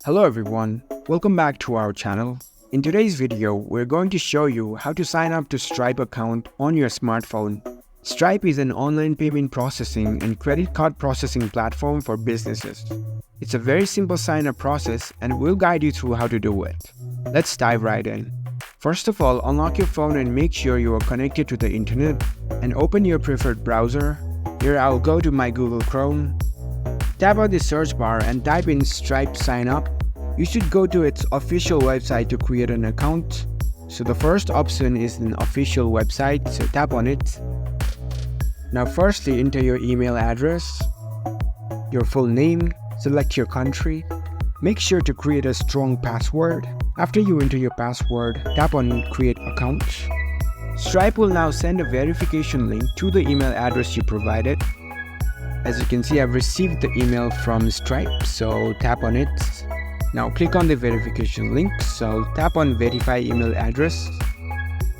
Hello everyone, welcome back to our channel. In today's video, we're going to show you how to sign up to Stripe account on your smartphone. Stripe is an online payment processing and credit card processing platform for businesses. It's a very simple sign-up process and we'll guide you through how to do it. Let's dive right in. First of all, unlock your phone and make sure you are connected to the internet and open your preferred browser. Here I'll go to my Google Chrome. Tap on the search bar and type in Stripe sign up. You should go to its official website to create an account. So the first option is an official website, so tap on it. Now firstly, enter your email address, your full name, select your country. Make sure to create a strong password. After you enter your password, tap on create account. Stripe will now send a verification link to the email address you provided. As you can see, I've received the email from Stripe, so tap on it. Now click on the verification link, so tap on verify email address.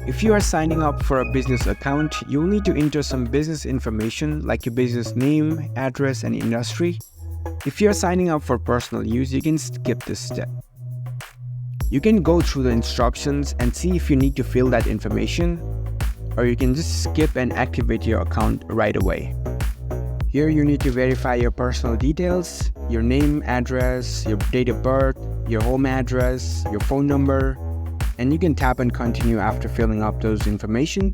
If you are signing up for a business account, you'll need to enter some business information like your business name, address, and industry. If you are signing up for personal use, you can skip this step. You can go through the instructions and see if you need to fill that information, or you can just skip and activate your account right away. Here you need to verify your personal details, your name, address, your date of birth, your home address, your phone number, and you can tap and continue after filling up those information.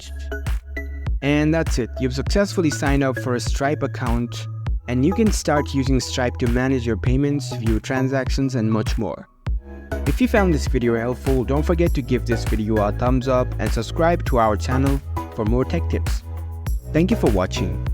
And that's it. You've successfully signed up for a Stripe account, and you can start using Stripe to manage your payments, view transactions, and much more. If you found this video helpful, don't forget to give this video a thumbs up and subscribe to our channel for more tech tips. Thank you for watching.